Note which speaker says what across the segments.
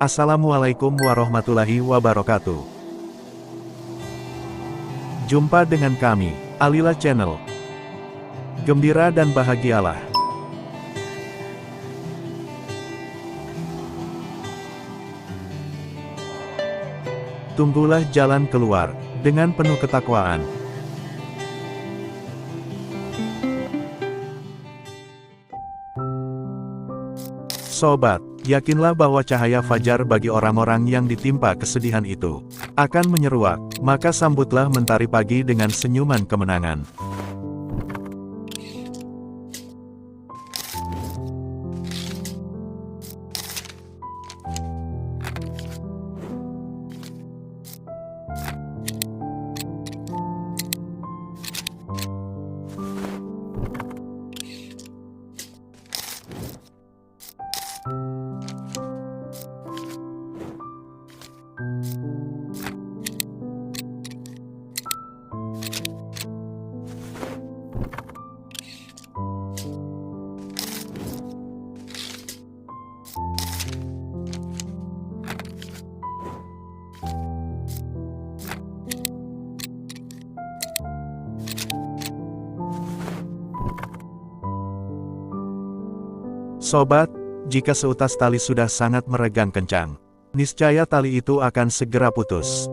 Speaker 1: Assalamualaikum warahmatullahi wabarakatuh. Jumpa dengan kami, Alila Channel. Gembira dan bahagialah. Tunggulah jalan keluar, dengan penuh ketakwaan. Sobat, yakinlah bahwa cahaya fajar bagi orang-orang yang ditimpa kesedihan itu akan menyeruak, maka sambutlah mentari pagi dengan senyuman kemenangan. Sobat, jika seutas tali sudah sangat meregang kencang, niscaya tali itu akan segera putus.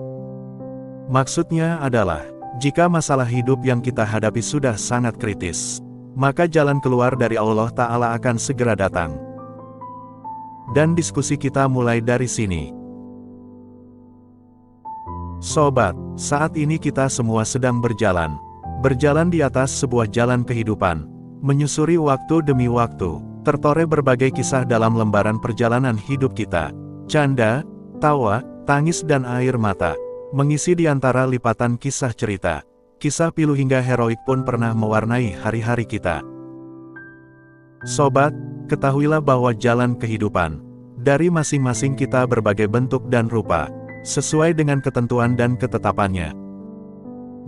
Speaker 1: Maksudnya adalah, jika masalah hidup yang kita hadapi sudah sangat kritis, maka jalan keluar dari Allah Ta'ala akan segera datang. Dan diskusi kita mulai dari sini. Sobat, saat ini kita semua sedang berjalan di atas sebuah jalan kehidupan, menyusuri waktu demi waktu. Tertoreh berbagai kisah dalam lembaran perjalanan hidup kita. Canda, tawa, tangis dan air mata mengisi di antara lipatan kisah cerita. Kisah pilu hingga heroik pun pernah mewarnai hari-hari kita. Sobat, ketahuilah bahwa jalan kehidupan dari masing-masing kita berbagai bentuk dan rupa, sesuai dengan ketentuan dan ketetapannya.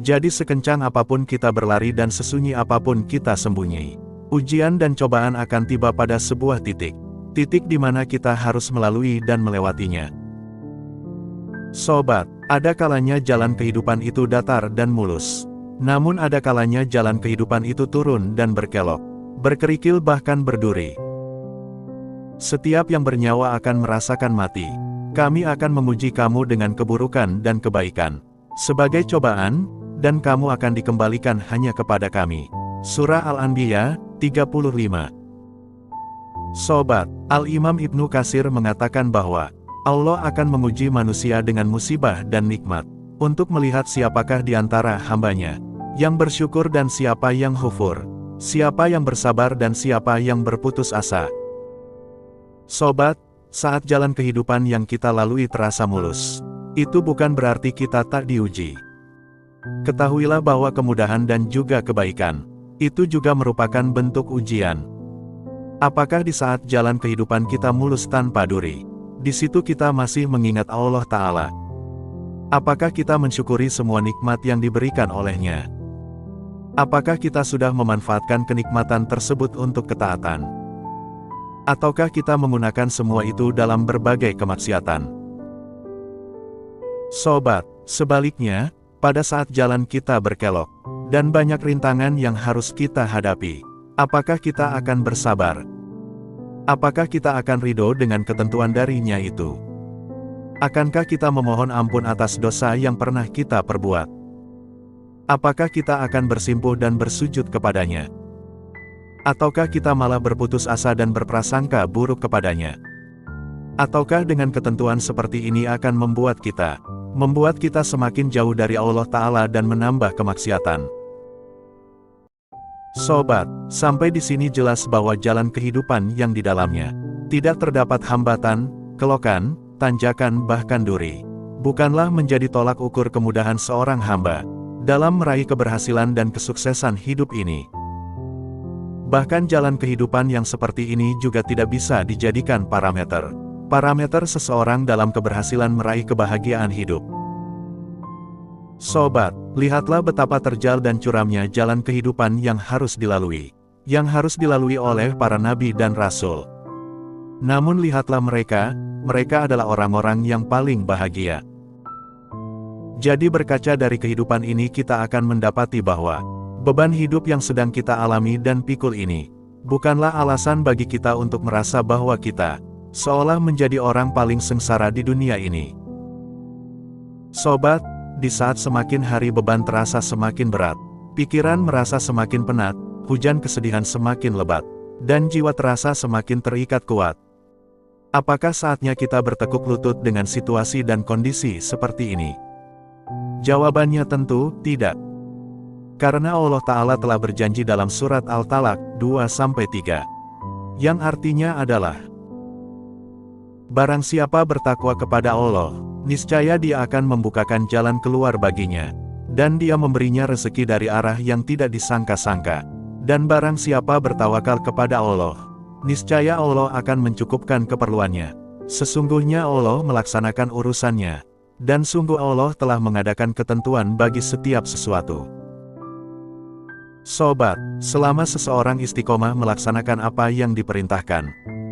Speaker 1: Jadi sekencang apapun kita berlari dan sesunyi apapun kita sembunyi, ujian dan cobaan akan tiba pada sebuah titik di mana kita harus melalui dan melewatinya. Sobat, ada kalanya jalan kehidupan itu datar dan mulus. Namun ada kalanya jalan kehidupan itu turun dan berkelok, berkerikil bahkan berduri. Setiap yang bernyawa akan merasakan mati. Kami akan memuji kamu dengan keburukan dan kebaikan sebagai cobaan, dan kamu akan dikembalikan hanya kepada kami. Surah Al-Anbiya 35. Sobat, Al-Imam Ibnu Katsir mengatakan bahwa Allah akan menguji manusia dengan musibah dan nikmat, untuk melihat siapakah di antara hambanya yang bersyukur dan siapa yang kufur, siapa yang bersabar dan siapa yang berputus asa. Sobat, saat jalan kehidupan yang kita lalui terasa mulus, itu bukan berarti kita tak diuji. Ketahuilah bahwa kemudahan dan juga kebaikan itu juga merupakan bentuk ujian. Apakah di saat jalan kehidupan kita mulus tanpa duri, di situ kita masih mengingat Allah Ta'ala? Apakah kita mensyukuri semua nikmat yang diberikan olehnya? Apakah kita sudah memanfaatkan kenikmatan tersebut untuk ketaatan? Ataukah kita menggunakan semua itu dalam berbagai kemaksiatan? Sobat, sebaliknya, pada saat jalan kita berkelok, dan banyak rintangan yang harus kita hadapi, apakah kita akan bersabar? Apakah kita akan ridho dengan ketentuan darinya itu? Akankah kita memohon ampun atas dosa yang pernah kita perbuat? Apakah kita akan bersimpuh dan bersujud kepadanya? Ataukah kita malah berputus asa dan berprasangka buruk kepadanya? Ataukah dengan ketentuan seperti ini akan membuat kita semakin jauh dari Allah Ta'ala dan menambah kemaksiatan? Sobat, sampai di sini jelas bahwa jalan kehidupan yang di dalamnya tidak terdapat hambatan, kelokan, tanjakan bahkan duri, bukanlah menjadi tolak ukur kemudahan seorang hamba dalam meraih keberhasilan dan kesuksesan hidup ini. Bahkan jalan kehidupan yang seperti ini juga tidak bisa dijadikan parameter seseorang dalam keberhasilan meraih kebahagiaan hidup. Sobat, lihatlah betapa terjal dan curamnya jalan kehidupan yang harus dilalui oleh para nabi dan rasul. Namun lihatlah mereka, mereka adalah orang-orang yang paling bahagia. Jadi berkaca dari kehidupan ini kita akan mendapati bahwa beban hidup yang sedang kita alami dan pikul ini bukanlah alasan bagi kita untuk merasa bahwa kita seolah menjadi orang paling sengsara di dunia ini. Sobat, di saat semakin hari beban terasa semakin berat, pikiran merasa semakin penat, hujan kesedihan semakin lebat, dan jiwa terasa semakin terikat kuat. Apakah saatnya kita bertekuk lutut dengan situasi dan kondisi seperti ini? Jawabannya tentu tidak. Karena Allah Ta'ala telah berjanji dalam surat Al-Talaq 2-3, yang artinya adalah, barang siapa bertakwa kepada Allah, niscaya Dia akan membukakan jalan keluar baginya, dan Dia memberinya rezeki dari arah yang tidak disangka-sangka. Dan barang siapa bertawakal kepada Allah, niscaya Allah akan mencukupkan keperluannya. Sesungguhnya Allah melaksanakan urusannya, dan sungguh Allah telah mengadakan ketentuan bagi setiap sesuatu. Sobat, selama seseorang istiqomah melaksanakan apa yang diperintahkan,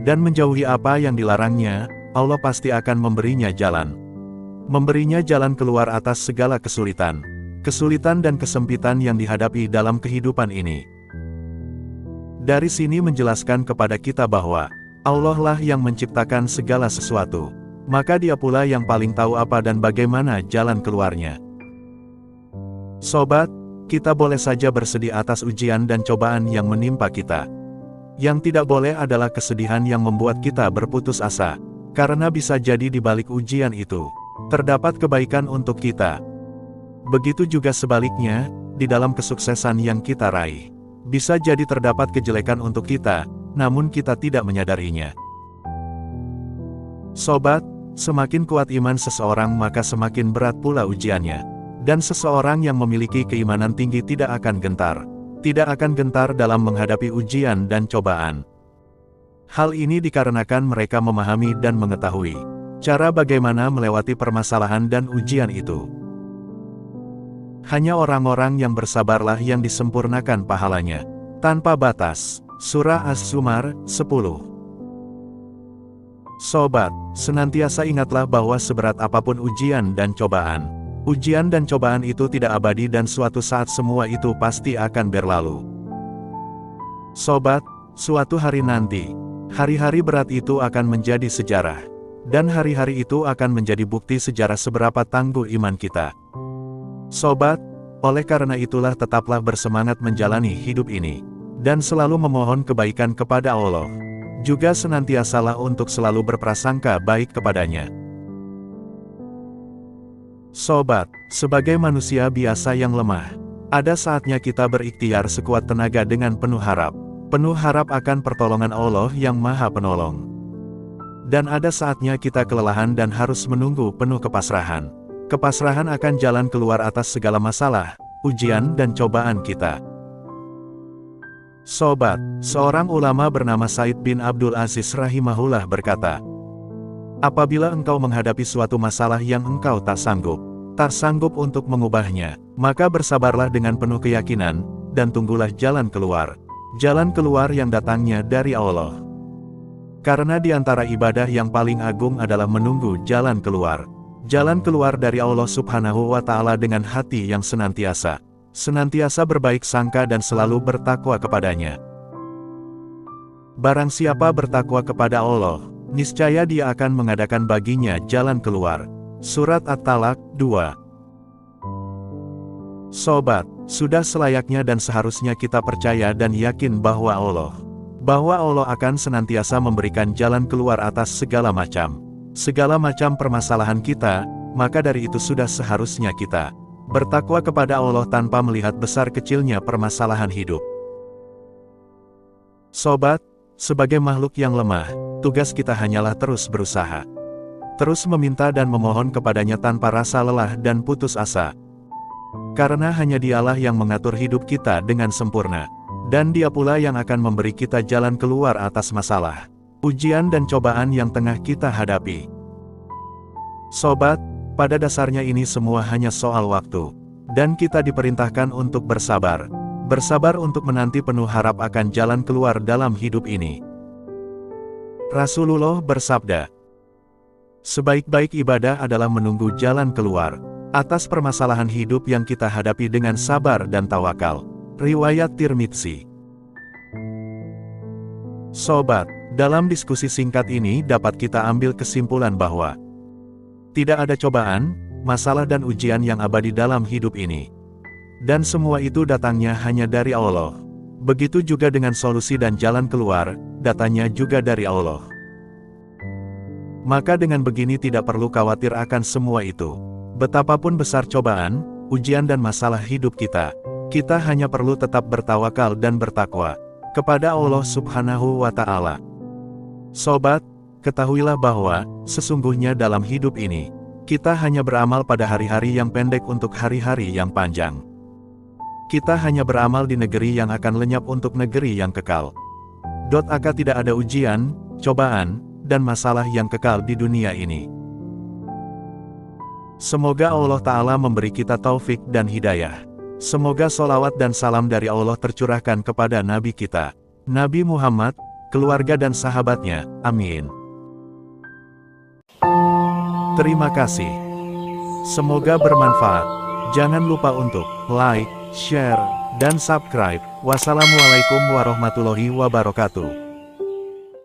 Speaker 1: dan menjauhi apa yang dilarangnya, Allah pasti akan memberinya jalan. Memberinya jalan keluar atas segala kesulitan dan kesempitan yang dihadapi dalam kehidupan ini. Dari sini menjelaskan kepada kita bahwa Allah lah yang menciptakan segala sesuatu, maka Dia pula yang paling tahu apa dan bagaimana jalan keluarnya. Sobat, kita boleh saja bersedih atas ujian dan cobaan yang menimpa kita. Yang tidak boleh adalah kesedihan yang membuat kita berputus asa, karena bisa jadi di balik ujian itu terdapat kebaikan untuk kita. Begitu juga sebaliknya, di dalam kesuksesan yang kita raih, bisa jadi terdapat kejelekan untuk kita, namun kita tidak menyadarinya. Sobat, semakin kuat iman seseorang maka semakin berat pula ujiannya. Dan seseorang yang memiliki keimanan tinggi tidak akan gentar dalam menghadapi ujian dan cobaan. Hal ini dikarenakan mereka memahami dan mengetahui cara bagaimana melewati permasalahan dan ujian itu. Hanya orang-orang yang bersabarlah yang disempurnakan pahalanya tanpa batas. Surah Az-Zumar 10. Sobat, senantiasa ingatlah bahwa seberat apapun ujian dan cobaan itu tidak abadi dan suatu saat semua itu pasti akan berlalu. Sobat, suatu hari nanti, hari-hari berat itu akan menjadi sejarah. Dan hari-hari itu akan menjadi bukti sejarah seberapa tangguh iman kita. Sobat, oleh karena itulah tetaplah bersemangat menjalani hidup ini, dan selalu memohon kebaikan kepada Allah. Juga senantiasalah untuk selalu berprasangka baik kepadanya. Sobat, sebagai manusia biasa yang lemah, ada saatnya kita berikhtiar sekuat tenaga dengan penuh harap akan pertolongan Allah yang Maha Penolong. Dan ada saatnya kita kelelahan dan harus menunggu penuh kepasrahan. Kepasrahan akan jalan keluar atas segala masalah, ujian dan cobaan kita. Sobat, seorang ulama bernama Said bin Abdul Aziz rahimahullah berkata, apabila engkau menghadapi suatu masalah yang engkau tak sanggup untuk mengubahnya, maka bersabarlah dengan penuh keyakinan, dan tunggulah jalan keluar yang datangnya dari Allah. Karena di antara ibadah yang paling agung adalah menunggu jalan keluar dari Allah Subhanahu wa Ta'ala dengan hati yang senantiasa berbaik sangka dan selalu bertakwa kepadanya. Barang siapa bertakwa kepada Allah, niscaya Dia akan mengadakan baginya jalan keluar. Surat At-Talaq 2. Sobat, sudah selayaknya dan seharusnya kita percaya dan yakin bahwa Allah akan senantiasa memberikan jalan keluar atas segala macam permasalahan kita, maka dari itu sudah seharusnya kita bertakwa kepada Allah tanpa melihat besar kecilnya permasalahan hidup. Sobat, sebagai makhluk yang lemah, tugas kita hanyalah terus berusaha. Terus meminta dan memohon kepadanya tanpa rasa lelah dan putus asa. Karena hanya Dialah yang mengatur hidup kita dengan sempurna. Dan Dia pula yang akan memberi kita jalan keluar atas masalah, ujian dan cobaan yang tengah kita hadapi. Sobat, pada dasarnya ini semua hanya soal waktu, dan kita diperintahkan untuk bersabar untuk menanti penuh harap akan jalan keluar dalam hidup ini. Rasulullah bersabda, Sebaik-baik ibadah adalah menunggu jalan keluar atas permasalahan hidup yang kita hadapi dengan sabar dan tawakal. Riwayat Tirmidzi. Sobat, dalam diskusi singkat ini dapat kita ambil kesimpulan bahwa tidak ada cobaan, masalah dan ujian yang abadi dalam hidup ini. Dan semua itu datangnya hanya dari Allah. Begitu juga dengan solusi dan jalan keluar, datangnya juga dari Allah. Maka dengan begini tidak perlu khawatir akan semua itu. Betapapun besar cobaan, ujian dan masalah hidup kita hanya perlu tetap bertawakal dan bertakwa kepada Allah Subhanahu wa Ta'ala. Sobat, ketahuilah bahwa sesungguhnya dalam hidup ini kita hanya beramal pada hari-hari yang pendek untuk hari-hari yang panjang. Kita hanya beramal di negeri yang akan lenyap untuk negeri yang kekal. Tidak ada ujian, cobaan, dan masalah yang kekal di dunia ini. Semoga Allah Ta'ala memberi kita taufik dan hidayah. Semoga solawat dan salam dari Allah tercurahkan kepada Nabi kita, Nabi Muhammad, keluarga dan sahabatnya. Amin. Terima kasih. Semoga bermanfaat. Jangan lupa untuk like, share, dan subscribe. Wassalamualaikum warahmatullahi wabarakatuh.